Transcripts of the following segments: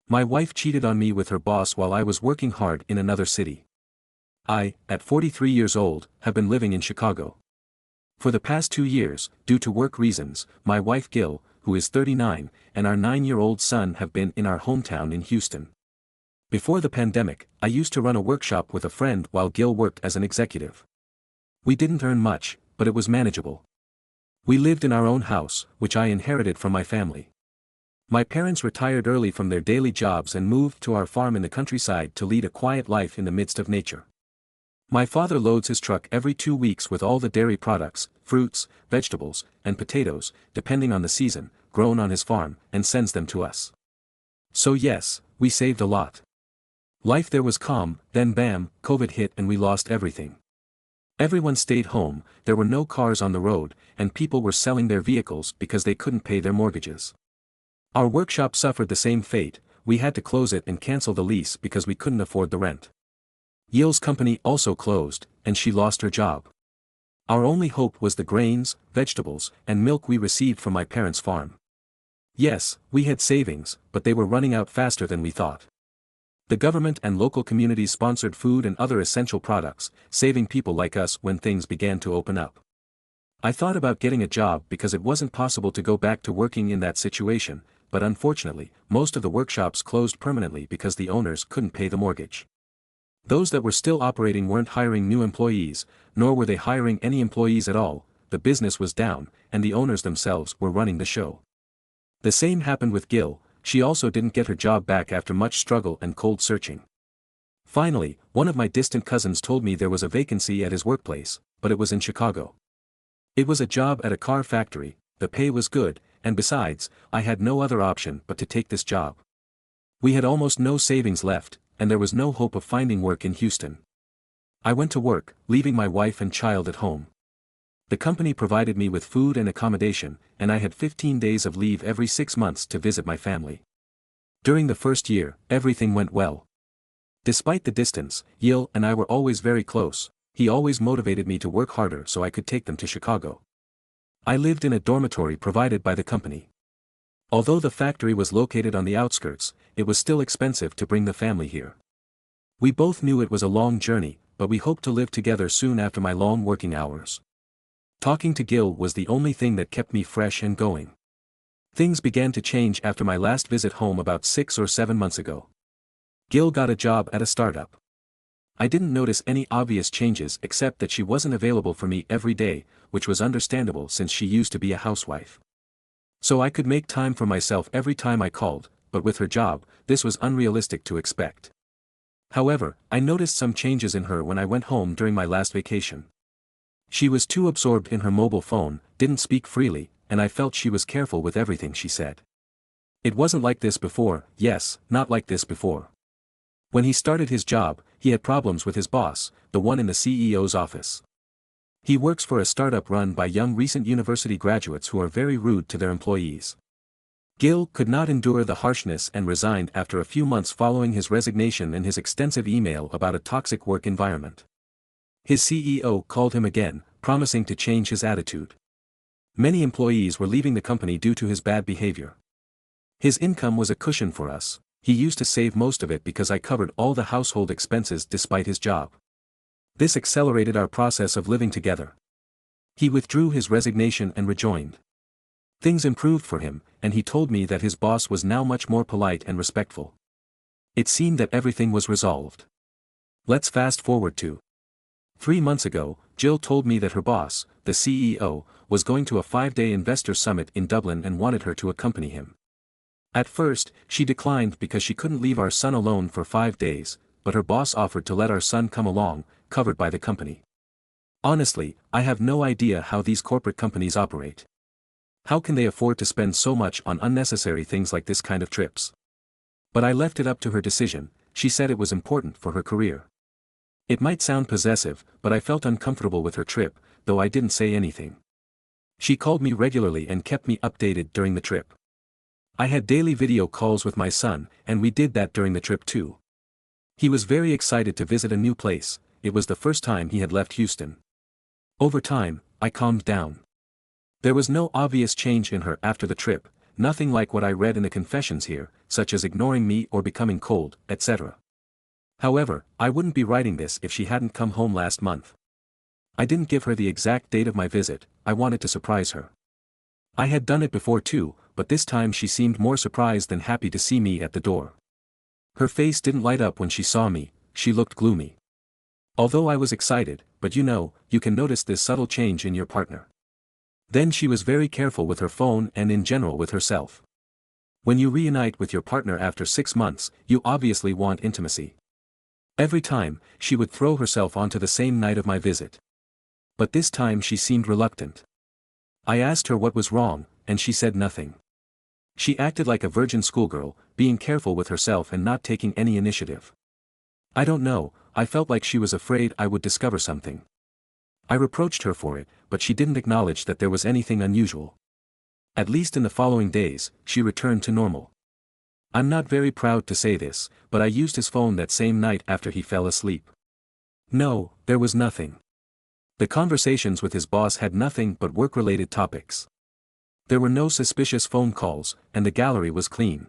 My wife cheated on me with her boss while I was working hard in another city. I, at 43 years old, have been living in Chicago. For the past 2 years, due to work reasons, my wife Gil, who is 39, and our 9-year-old son have been in our hometown in Houston. Before the pandemic, I used to run a workshop with a friend while Gil worked as an executive. We didn't earn much, but it was manageable. We lived in our own house, which I inherited from my family. My parents retired early from their daily jobs and moved to our farm in the countryside to lead a quiet life in the midst of nature. My father loads his truck every 2 weeks with all the dairy products, fruits, vegetables, and potatoes, depending on the season, grown on his farm, and sends them to us. So yes, we saved a lot. Life there was calm, then bam, COVID hit and we lost everything. Everyone stayed home, there were no cars on the road, and people were selling their vehicles because they couldn't pay their mortgages. Our workshop suffered the same fate, we had to close it and cancel the lease because we couldn't afford the rent. Yil's company also closed, and she lost her job. Our only hope was the grains, vegetables, and milk we received from my parents' farm. Yes, we had savings, but they were running out faster than we thought. The government and local communities sponsored food and other essential products, saving people like us when things began to open up. I thought about getting a job because it wasn't possible to go back to working in that situation, but unfortunately, most of the workshops closed permanently because the owners couldn't pay the mortgage. Those that were still operating weren't hiring new employees, nor were they hiring any employees at all, the business was down, and the owners themselves were running the show. The same happened with Gil, she also didn't get her job back after much struggle and cold searching. Finally, one of my distant cousins told me there was a vacancy at his workplace, but it was in Chicago. It was a job at a car factory, the pay was good, and besides, I had no other option but to take this job. We had almost no savings left, and there was no hope of finding work in Houston. I went to work, leaving my wife and child at home. The company provided me with food and accommodation, and I had 15 days of leave every 6 months to visit my family. During the first year, everything went well. Despite the distance, Yil and I were always very close, he always motivated me to work harder so I could take them to Chicago. I lived in a dormitory provided by the company. Although the factory was located on the outskirts, it was still expensive to bring the family here. We both knew it was a long journey, but we hoped to live together soon after my long working hours. Talking to Gil was the only thing that kept me fresh and going. Things began to change after my last visit home about 6 or 7 months ago. Gil got a job at a startup. I didn't notice any obvious changes except that she wasn't available for me every day, which was understandable since she used to be a housewife. So I could make time for myself every time I called, but with her job, this was unrealistic to expect. However, I noticed some changes in her when I went home during my last vacation. She was too absorbed in her mobile phone, didn't speak freely, and I felt she was careful with everything she said. It wasn't like this before, yes, not like this before. When he started his job, he had problems with his boss, the one in the CEO's office. He works for a startup run by young recent university graduates who are very rude to their employees. Gil could not endure the harshness and resigned after a few months following his resignation and his extensive email about a toxic work environment. His CEO called him again, promising to change his attitude. Many employees were leaving the company due to his bad behavior. His income was a cushion for us, he used to save most of it because I covered all the household expenses despite his job. This accelerated our process of living together. He withdrew his resignation and rejoined. Things improved for him, and he told me that his boss was now much more polite and respectful. It seemed that everything was resolved. Let's fast forward to 3 months ago, Jill told me that her boss, the CEO, was going to a 5-day investor summit in Dublin and wanted her to accompany him. At first, she declined because she couldn't leave our son alone for 5 days, but her boss offered to let our son come along, covered by the company. Honestly, I have no idea how these corporate companies operate. How can they afford to spend so much on unnecessary things like this kind of trips? But I left it up to her decision, she said it was important for her career. It might sound possessive, but I felt uncomfortable with her trip, though I didn't say anything. She called me regularly and kept me updated during the trip. I had daily video calls with my son, and we did that during the trip too. He was very excited to visit a new place, it was the first time he had left Houston. Over time, I calmed down. There was no obvious change in her after the trip, nothing like what I read in the confessions here, such as ignoring me or becoming cold, etc. However, I wouldn't be writing this if she hadn't come home last month. I didn't give her the exact date of my visit, I wanted to surprise her. I had done it before too, but this time she seemed more surprised than happy to see me at the door. Her face didn't light up when she saw me, she looked gloomy. Although I was excited, but you can notice this subtle change in your partner. Then she was very careful with her phone and in general with herself. When you reunite with your partner after 6 months, you obviously want intimacy. Every time, she would throw herself onto the same night of my visit. But this time she seemed reluctant. I asked her what was wrong, and she said nothing. She acted like a virgin schoolgirl, being careful with herself and not taking any initiative. I don't know, I felt like she was afraid I would discover something. I reproached her for it, but she didn't acknowledge that there was anything unusual. At least in the following days, she returned to normal. I'm not very proud to say this, but I used his phone that same night after he fell asleep. No, there was nothing. The conversations with his boss had nothing but work-related topics. There were no suspicious phone calls, and the gallery was clean.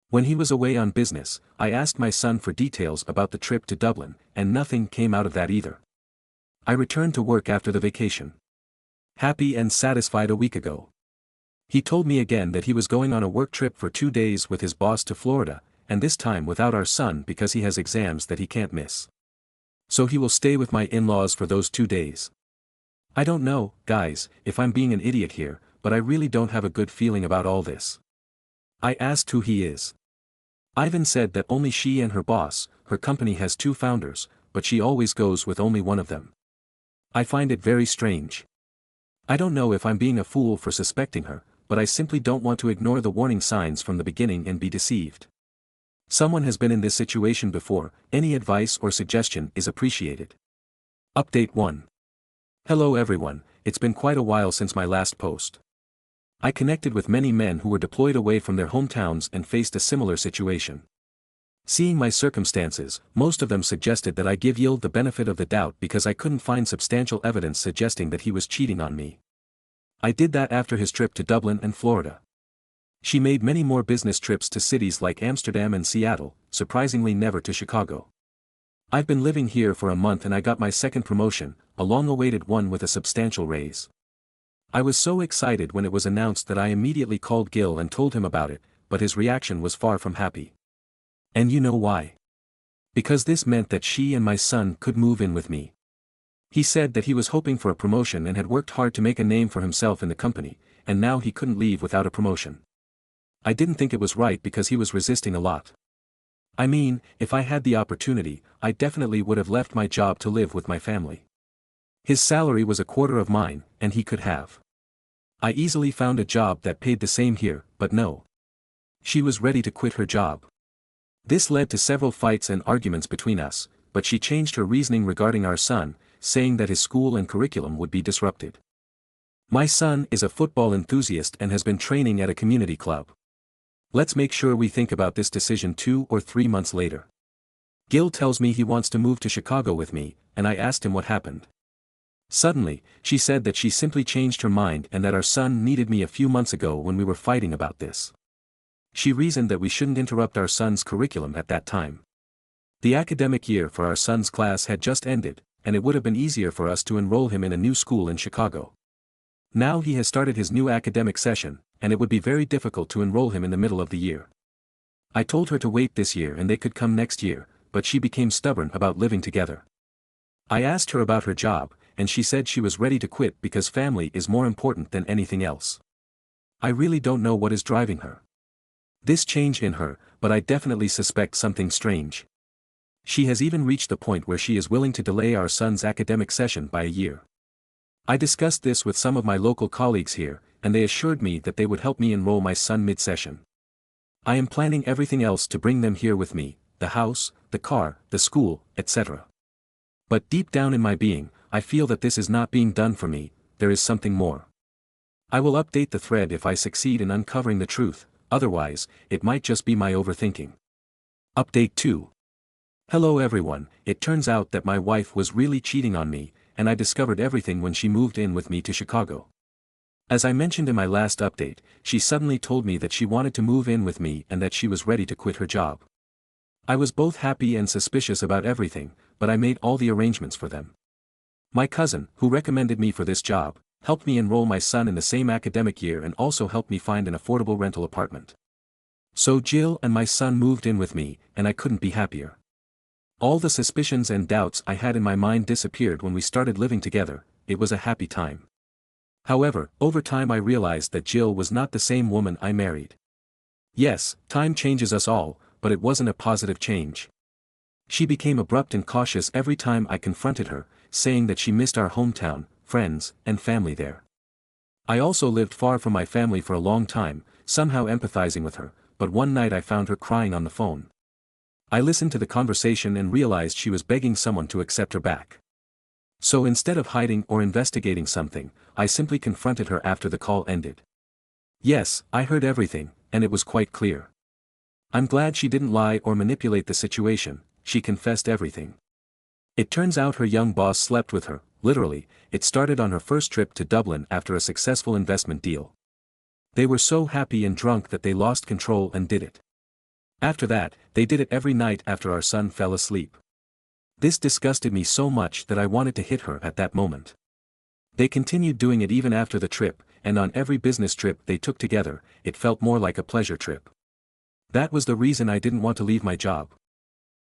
When he was away on business, I asked my son for details about the trip to Dublin, and nothing came out of that either. I returned to work after the vacation. Happy and satisfied a week ago. He told me again that he was going on a work trip for 2 days with his boss to Florida, and this time without our son because he has exams that he can't miss. So he will stay with my in-laws for those 2 days. I don't know, guys, if I'm being an idiot here, but I really don't have a good feeling about all this. I asked who he is. Ivan said that only she and her boss, her company has 2 founders, but she always goes with only one of them. I find it very strange. I don't know if I'm being a fool for suspecting her, but I simply don't want to ignore the warning signs from the beginning and be deceived. Someone has been in this situation before, any advice or suggestion is appreciated. Update 1. Hello everyone, it's been quite a while since my last post. I connected with many men who were deployed away from their hometowns and faced a similar situation. Seeing my circumstances, most of them suggested that I give Yield the benefit of the doubt because I couldn't find substantial evidence suggesting that he was cheating on me. I did that after his trip to Dublin and Florida. She made many more business trips to cities like Amsterdam and Seattle, surprisingly never to Chicago. I've been living here for a month and I got my second promotion, a long-awaited one with a substantial raise. I was so excited when it was announced that I immediately called Gil and told him about it, but his reaction was far from happy. And you know why? Because this meant that she and my son could move in with me. He said that he was hoping for a promotion and had worked hard to make a name for himself in the company, and now he couldn't leave without a promotion. I didn't think it was right because he was resisting a lot. I mean, if I had the opportunity, I definitely would have left my job to live with my family. His salary was a quarter of mine, and he could have. I easily found a job that paid the same here, but no. She was ready to quit her job. This led to several fights and arguments between us, but she changed her reasoning regarding our son, saying that his school and curriculum would be disrupted. My son is a football enthusiast and has been training at a community club. Let's make sure we think about this decision 2 or 3 months later. Gil tells me he wants to move to Chicago with me, and I asked him what happened. Suddenly, she said that she simply changed her mind and that our son needed me a few months ago when we were fighting about this. She reasoned that we shouldn't interrupt our son's curriculum at that time. The academic year for our son's class had just ended, and it would have been easier for us to enroll him in a new school in Chicago. Now he has started his new academic session, and it would be very difficult to enroll him in the middle of the year. I told her to wait this year and they could come next year, but she became stubborn about living together. I asked her about her job, and she said she was ready to quit because family is more important than anything else. I really don't know what is driving her. This change in her, but I definitely suspect something strange. She has even reached the point where she is willing to delay our son's academic session by a year. I discussed this with some of my local colleagues here, and they assured me that they would help me enroll my son mid-session. I am planning everything else to bring them here with me, the house, the car, the school, etc. But deep down in my being, I feel that this is not being done for me, there is something more. I will update the thread if I succeed in uncovering the truth, otherwise, it might just be my overthinking. Update 2. Hello everyone, it turns out that my wife was really cheating on me, and I discovered everything when she moved in with me to Chicago. As I mentioned in my last update, she suddenly told me that she wanted to move in with me and that she was ready to quit her job. I was both happy and suspicious about everything, but I made all the arrangements for them. My cousin, who recommended me for this job, helped me enroll my son in the same academic year and also helped me find an affordable rental apartment. So Jill and my son moved in with me, and I couldn't be happier. All the suspicions and doubts I had in my mind disappeared when we started living together. It was a happy time. However, over time I realized that Jill was not the same woman I married. Yes, time changes us all, but it wasn't a positive change. She became abrupt and cautious every time I confronted her, saying that she missed our hometown, friends, and family there. I also lived far from my family for a long time, somehow empathizing with her, but one night I found her crying on the phone. I listened to the conversation and realized she was begging someone to accept her back. So instead of hiding or investigating something, I simply confronted her after the call ended. Yes, I heard everything, and it was quite clear. I'm glad she didn't lie or manipulate the situation. She confessed everything. It turns out her young boss slept with her, literally. It started on her first trip to Dublin after a successful investment deal. They were so happy and drunk that they lost control and did it. After that, they did it every night after our son fell asleep. This disgusted me so much that I wanted to hit her at that moment. They continued doing it even after the trip, and on every business trip they took together, it felt more like a pleasure trip. That was the reason I didn't want to leave my job.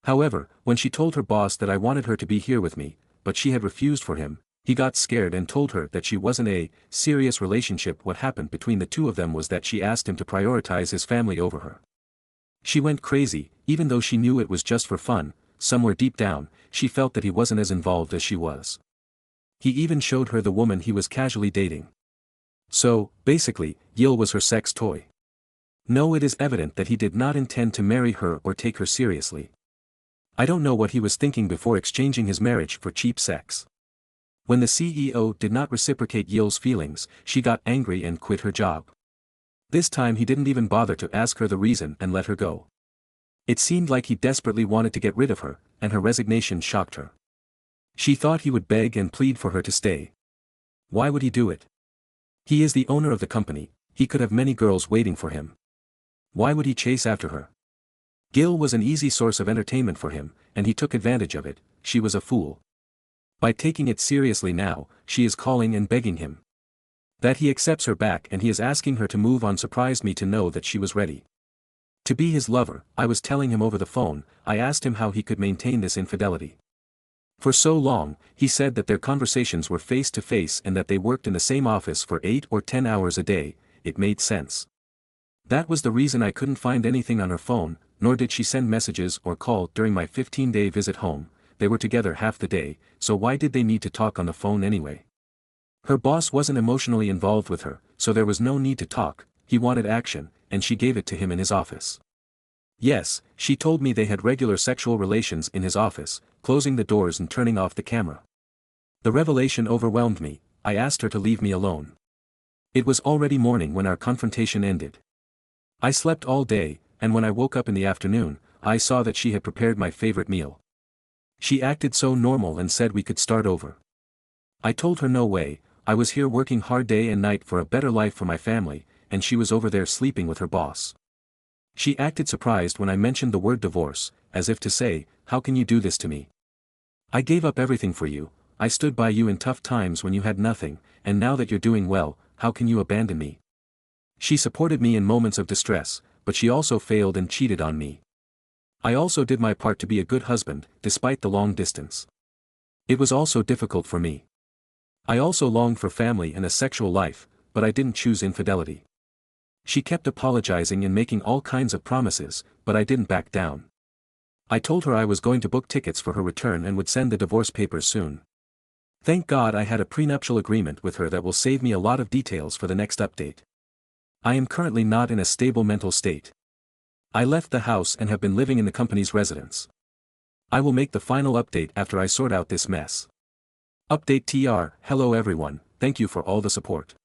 However, when she told her boss that I wanted her to be here with me, but she had refused for him, he got scared and told her that she wasn't a serious relationship. What happened between the two of them was that she asked him to prioritize his family over her. She went crazy, even though she knew it was just for fun. Somewhere deep down, she felt that he wasn't as involved as she was. He even showed her the woman he was casually dating. So, basically, Jill was her sex toy. No, it is evident that he did not intend to marry her or take her seriously. I don't know what he was thinking before exchanging his marriage for cheap sex. When the CEO did not reciprocate Jill's feelings, she got angry and quit her job. This time he didn't even bother to ask her the reason and let her go. It seemed like he desperately wanted to get rid of her, and her resignation shocked her. She thought he would beg and plead for her to stay. Why would he do it? He is the owner of the company. He could have many girls waiting for him. Why would he chase after her? Jill was an easy source of entertainment for him, and he took advantage of it. She was a fool. By taking it seriously now, she is calling and begging him. That he accepts her back and he is asking her to move on surprised me to know that she was ready. To be his lover, I was telling him over the phone. I asked him how he could maintain this infidelity. For so long, he said that their conversations were face to face and that they worked in the same office for 8 or 10 hours a day. It made sense. That was the reason I couldn't find anything on her phone, nor did she send messages or call during my 15-day visit home. They were together half the day, so why did they need to talk on the phone anyway? Her boss wasn't emotionally involved with her, so there was no need to talk. He wanted action, and she gave it to him in his office. Yes, she told me they had regular sexual relations in his office, closing the doors and turning off the camera. The revelation overwhelmed me. I asked her to leave me alone. It was already morning when our confrontation ended. I slept all day, and when I woke up in the afternoon, I saw that she had prepared my favorite meal. She acted so normal and said we could start over. I told her no way. I was here working hard day and night for a better life for my family, and she was over there sleeping with her boss. She acted surprised when I mentioned the word divorce, as if to say, how can you do this to me? I gave up everything for you. I stood by you in tough times when you had nothing, and now that you're doing well, how can you abandon me? She supported me in moments of distress, but she also failed and cheated on me. I also did my part to be a good husband, despite the long distance. It was also difficult for me. I also longed for family and a sexual life, but I didn't choose infidelity. She kept apologizing and making all kinds of promises, but I didn't back down. I told her I was going to book tickets for her return and would send the divorce papers soon. Thank God I had a prenuptial agreement with her that will save me a lot of details for the next update. I am currently not in a stable mental state. I left the house and have been living in the company's residence. I will make the final update after I sort out this mess. Update TR. Hello everyone, thank you for all the support.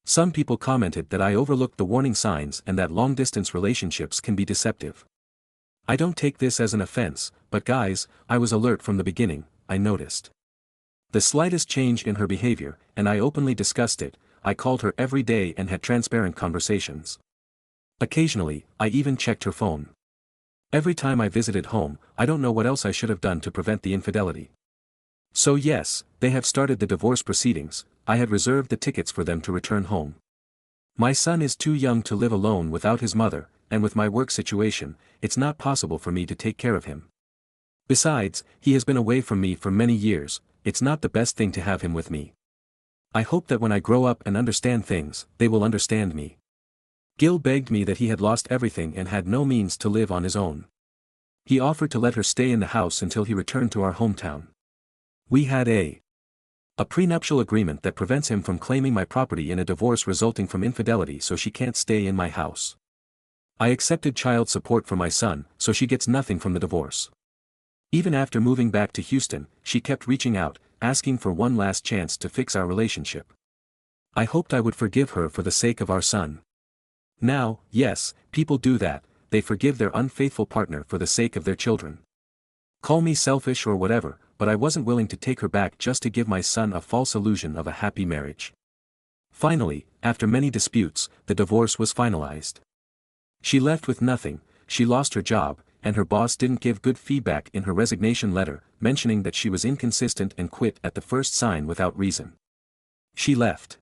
Some people commented that I overlooked the warning signs and that long-distance relationships can be deceptive. I don't take this as an offense, but guys, I was alert from the beginning. I noticed the slightest change in her behavior, and I openly discussed it. I called her every day and had transparent conversations. Occasionally, I even checked her phone. Every time I visited home, I don't know what else I should have done to prevent the infidelity. So yes, they have started the divorce proceedings. I had reserved the tickets for them to return home. My son is too young to live alone without his mother, and with my work situation, it's not possible for me to take care of him. Besides, he has been away from me for many years, it's not the best thing to have him with me. I hope that when I grow up and understand things, they will understand me. Gil begged me that he had lost everything and had no means to live on his own. He offered to let her stay in the house until he returned to our hometown. We had a prenuptial agreement that prevents him from claiming my property in a divorce resulting from infidelity, so she can't stay in my house. I accepted child support for my son, so she gets nothing from the divorce. Even after moving back to Houston, she kept reaching out, asking for one last chance to fix our relationship. I hoped I would forgive her for the sake of our son. Now, yes, people do that, they forgive their unfaithful partner for the sake of their children. Call me selfish or whatever, but I wasn't willing to take her back just to give my son a false illusion of a happy marriage. Finally, after many disputes, the divorce was finalized. She left with nothing, she lost her job, and her boss didn't give good feedback in her resignation letter, mentioning that she was inconsistent and quit at the first sign without reason. She left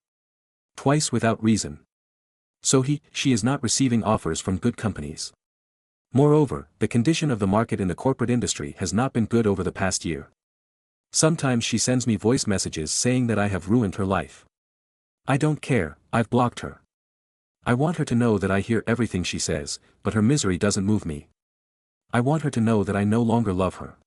twice without reason. So she is not receiving offers from good companies. Moreover, the condition of the market in the corporate industry has not been good over the past year. Sometimes she sends me voice messages saying that I have ruined her life. I don't care, I've blocked her. I want her to know that I hear everything she says, but her misery doesn't move me. I want her to know that I no longer love her.